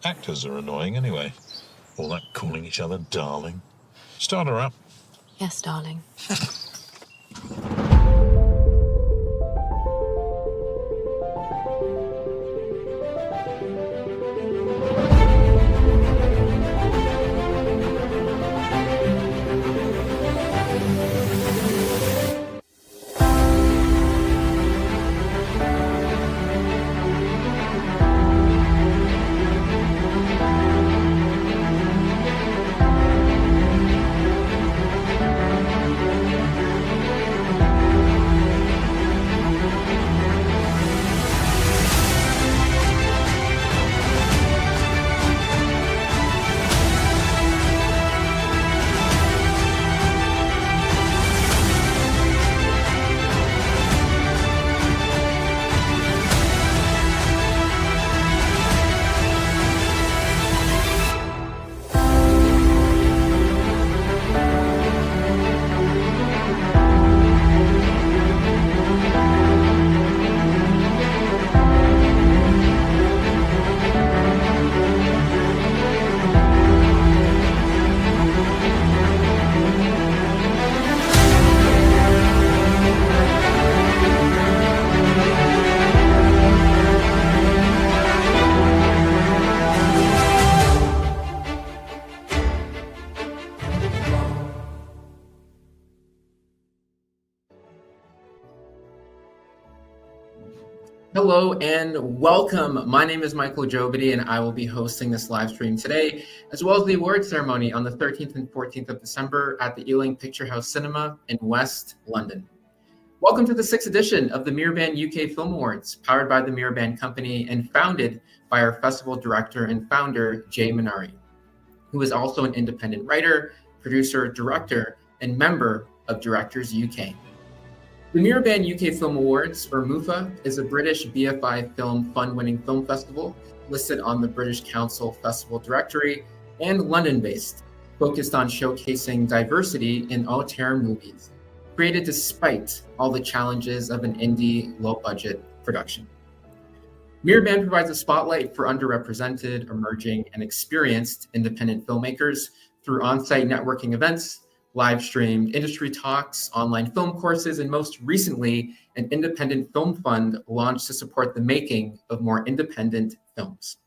Actors are annoying anyway. All that calling each other darling. Start her up. Yes, darling. Hello and welcome. My name is Michael Jobity and I will be hosting this live stream today, as well as the award ceremony on the 13th and 14th of December at the Ealing Picture House Cinema in West London. Welcome to the 6th edition of the Mirror UK Film Awards, powered by the Mirror Company and founded by our festival director and founder, Jay Manari, who is also an independent writer, producer, director, and member of Directors UK. The Mirror UK Film Awards, or MUFA, is a British BFI film fund-winning film festival listed on the British Council Festival Directory and London-based, focused on showcasing diversity in auteur movies, created despite all the challenges of an indie, low-budget production. Mirror provides a spotlight for underrepresented, emerging, and experienced independent filmmakers through on-site networking events, live-streamed industry talks, online film courses, and most recently, an independent film fund launched to support the making of more independent films.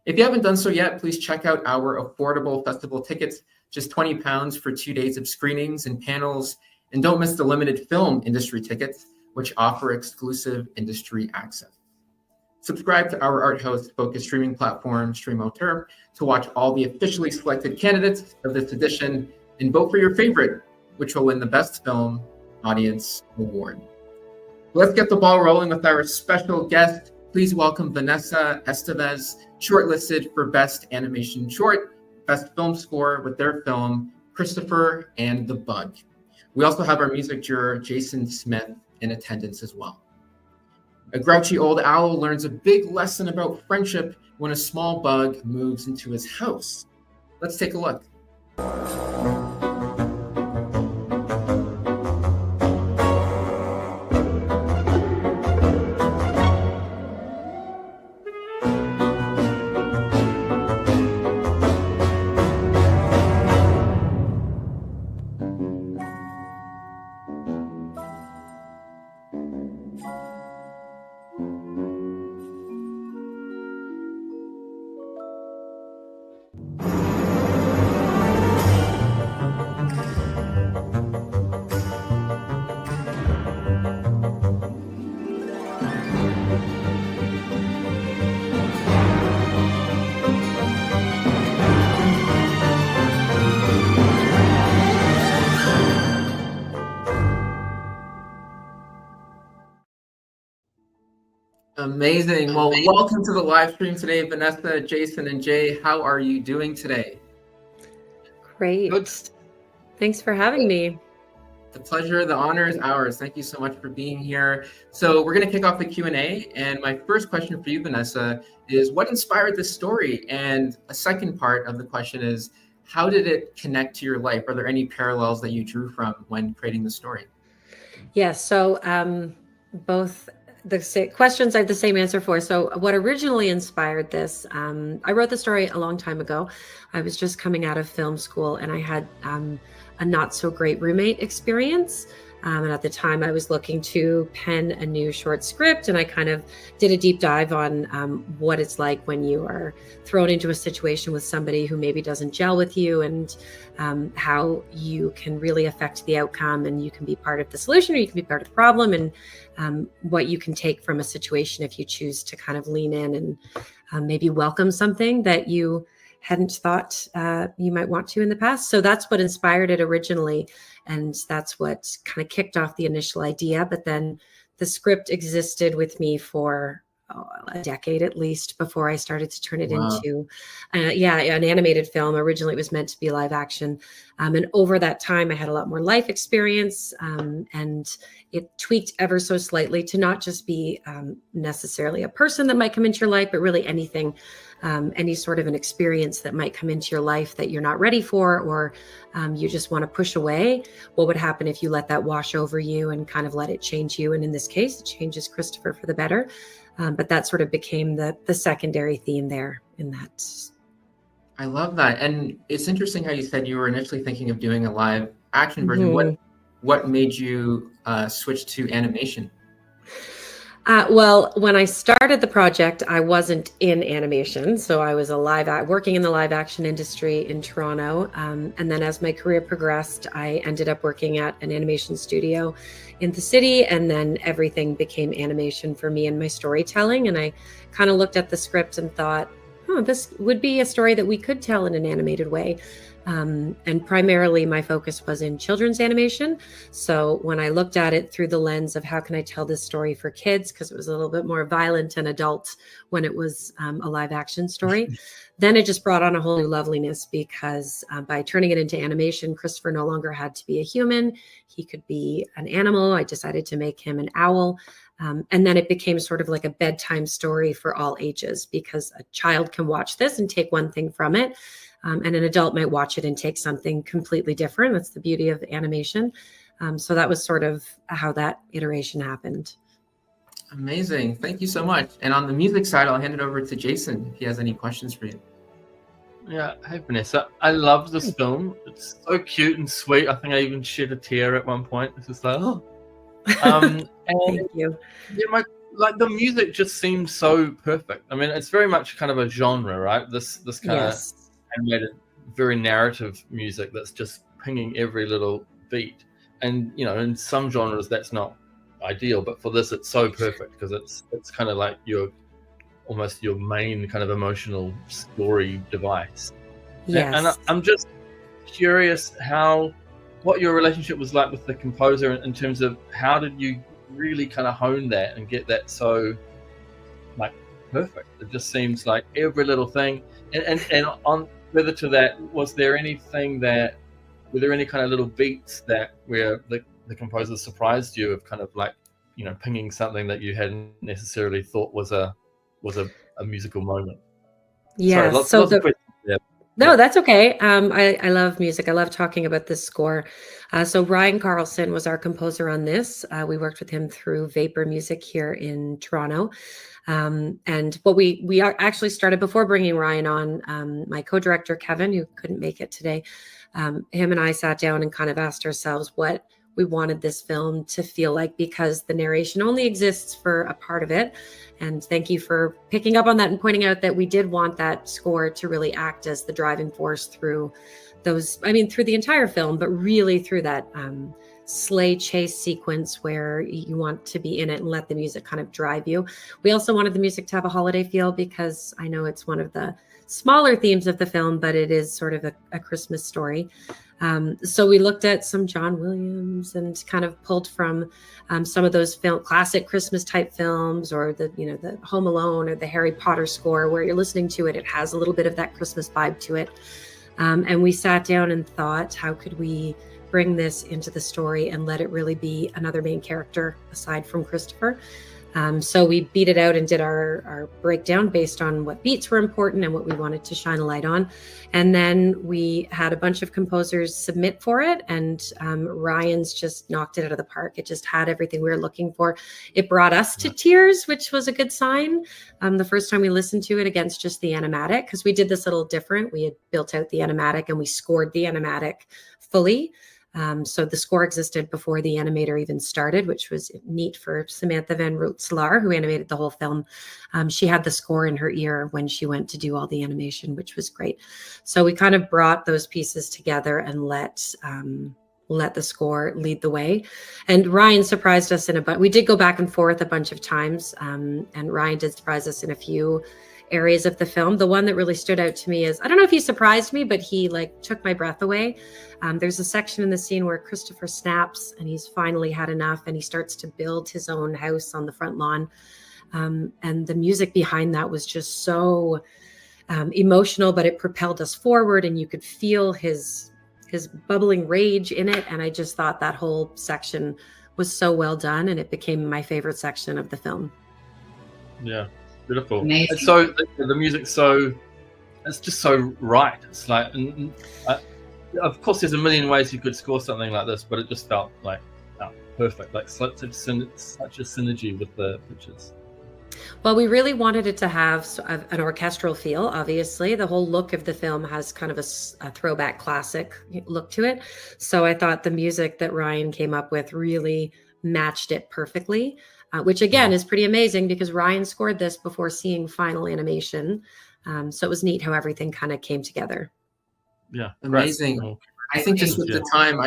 If you haven't done so yet, please check out our affordable festival tickets, just £20 for 2 days of screenings and panels, and don't miss the limited film industry tickets, which offer exclusive industry access. Subscribe to our art host focused streaming platform, Stream Auteur, to watch all the officially selected candidates of this edition and vote for your favorite, which will win the Best Film Audience Award. Let's get the ball rolling with our special guest. Please welcome Vanessa Esteves, shortlisted for Best Animation Short, Best Film Score with their film, Christopher and the Bug. We also have our music juror, Jason Smith, in attendance as well. A grouchy old owl learns a big lesson about friendship when a small bug moves into his house. Let's take a look. Amazing. Well, welcome to the live stream today, Vanessa, Jason, and Jay. How are you doing today? Great. Good. Thanks for having me. The pleasure, the honor is ours. Thank you so much for being here. So we're going to kick off the Q&A. And my first question for you, Vanessa, is what inspired this story? And a second part of the question is, how did it connect to your life? Are there any parallels that you drew from when creating the story? Yeah, so both questions I have the same answer for. So what originally inspired this, I wrote the story a long time ago. I was just coming out of film school and I had a not so great roommate experience. And at the time I was looking to pen a new short script, and I kind of did a deep dive on what it's like when you are thrown into a situation with somebody who maybe doesn't gel with you, and how you can really affect the outcome, and you can be part of the solution or you can be part of the problem, and what you can take from a situation if you choose to kind of lean in and maybe welcome something that you hadn't thought you might want to in the past. So that's what inspired it originally. And that's what kind of kicked off the initial idea. But then the script existed with me for a decade at least before I started to turn it into, an animated film. Originally, it was meant to be live action. And over that time, I had a lot more life experience, and it tweaked ever so slightly to not just be necessarily a person that might come into your life, but really anything, any sort of an experience that might come into your life that you're not ready for, or you just want to push away. What would happen if you let that wash over you and kind of let it change you? And in this case, it changes Christopher for the better. But that sort of became the secondary theme there in that. I love that. And it's interesting how you said you were initially thinking of doing a live action version. Mm-hmm. What made you switch to animation? Well, when I started the project, I wasn't in animation. So I was working in the live action industry in Toronto. And then as my career progressed, I ended up working at an animation studio in the city. And then everything became animation for me and my storytelling. And I kind of looked at the script and thought, this would be a story that we could tell in an animated way. And primarily my focus was in children's animation. So when I looked at it through the lens of how can I tell this story for kids, because it was a little bit more violent and adult when it was a live action story, then it just brought on a whole new loveliness, because by turning it into animation, Christopher no longer had to be a human. He could be an animal. I decided to make him an owl. And then it became sort of like a bedtime story for all ages, because a child can watch this and take one thing from it. And an adult might watch it and take something completely different. That's the beauty of animation. So that was sort of how that iteration happened. Amazing. Thank you so much. And on the music side, I'll hand it over to Jason if he has any questions for you. Yeah. Hey, Vanessa. I love this film. It's so cute and sweet. I think I even shed a tear at one point. It's just like, oh. And Thank you. Yeah, the music just seems so perfect. I mean, it's very much kind of a genre, right? This kind of animated, very narrative music that's just pinging every little beat. And in some genres that's not ideal, but for this it's so perfect, because it's kind of like almost your main kind of emotional story device. Yes. And I'm just curious what your relationship was like with the composer, in terms of how did you really kind of hone that and get that so like perfect. It just seems like every little thing. And on further to that, were there any kind of little beats where the composer surprised you of kind of like pinging something that you hadn't necessarily thought was a musical moment? Yeah. Sorry, lots of questions there. No, that's okay. I love music. I love talking about this score. So Ryan Carlson was our composer on this. We worked with him through Vapor Music here in Toronto. And what we actually started before bringing Ryan on, my co-director, Kevin, who couldn't make it today, him and I sat down and kind of asked ourselves what we wanted this film to feel like, because the narration only exists for a part of it. And thank you for picking up on that and pointing out that we did want that score to really act as the driving force through through the entire film, but really through that sleigh chase sequence where you want to be in it and let the music kind of drive you. We also wanted the music to have a holiday feel, because I know it's one of the smaller themes of the film, but it is sort of a Christmas story. So we looked at some John Williams and kind of pulled from some of those classic Christmas type films, or the Home Alone or the Harry Potter score, where you're listening to it. It has a little bit of that Christmas vibe to it. And we sat down and thought, how could we bring this into the story and let it really be another main character aside from Christopher? So we beat it out and did our breakdown based on what beats were important and what we wanted to shine a light on. And then we had a bunch of composers submit for it, and Ryan's just knocked it out of the park. It just had everything we were looking for. It brought us to tears, which was a good sign. The first time we listened to it against just the animatic, because we did this a little different. We had built out the animatic and we scored the animatic fully. So the score existed before the animator even started, which was neat for Samantha Van Rootselaar, who animated the whole film. She had the score in her ear when she went to do all the animation, which was great. So we kind of brought those pieces together and let the score lead the way. And Ryan surprised us we did go back and forth a bunch of times. And Ryan did surprise us in a few areas of the film. The one that really stood out to me is, I don't know if he surprised me, but he took my breath away. There's a section in the scene where Christopher snaps and he's finally had enough and he starts to build his own house on the front lawn. And the music behind that was just so emotional, but it propelled us forward and you could feel his bubbling rage in it. And I just thought that whole section was so well done, and it became my favorite section of the film. Yeah. Beautiful. Amazing. And so the music's it's just so right. It's like, of course, there's a million ways you could score something like this, but it just felt like perfect, like such a synergy with the pictures. Well, we really wanted it to have an orchestral feel. Obviously, the whole look of the film has kind of a throwback classic look to it. So I thought the music that Ryan came up with really matched it perfectly. Which again is pretty amazing because Ryan scored this before seeing final animation. So it was neat how everything kind of came together. Yeah. Amazing. Right. I think just with the time,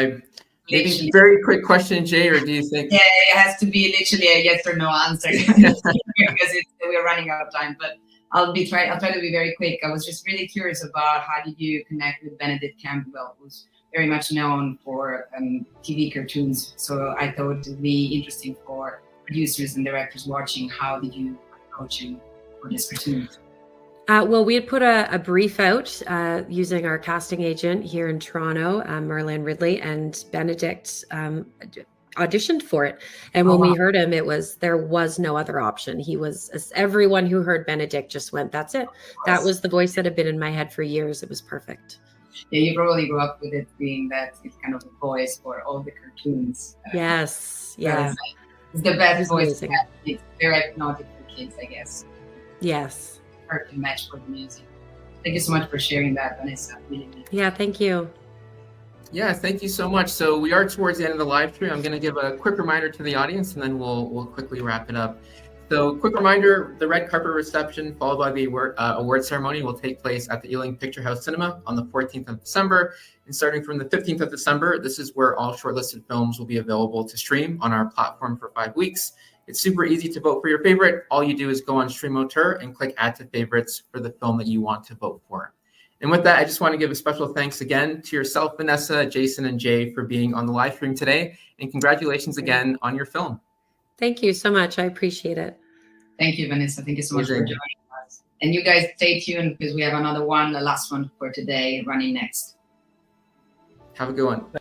maybe very quick question, Jay, or do you think? Yeah, it has to be literally a yes or no answer because we're running out of time. But I'll try to be very quick. I was just really curious about how did you connect with Benedict Campbell, who's very much known for TV cartoons. So I thought it would be interesting for producers and directors watching. How did you approach him for this cartoon? Well, we had put a brief out using our casting agent here in Toronto, Marlene Ridley, and Benedict auditioned for it. And when we heard him, there was no other option. He was, everyone who heard Benedict just went, that's it. That was the voice that had been in my head for years. It was perfect. Yeah, you probably grew up with it being that it's kind of a voice for all the cartoons. Yes, yeah. It's the best voice. Amazing. It's very hypnotic for kids, I guess. Yes. Perfect match for the music. Thank you so much for sharing that, Vanessa. Really. Yeah, thank you. Yeah, thank you so much. So we are towards the end of the live stream. I'm going to give a quick reminder to the audience, and then we'll quickly wrap it up. So quick reminder, the red carpet reception followed by the award ceremony will take place at the Ealing Picture House Cinema on the 14th of December. And starting from the 15th of December, this is where all shortlisted films will be available to stream on our platform for 5 weeks. It's super easy to vote for your favorite. All you do is go on Stream Auteur and click Add to Favorites for the film that you want to vote for. And with that, I just want to give a special thanks again to yourself, Vanessa, Jason, and Jay for being on the live stream today. And congratulations again on your film. Thank you so much. I appreciate it. Thank you, Vanessa. Thank you so much for joining us. And you guys stay tuned because we have another one, the last one for today, running next. Have a good one.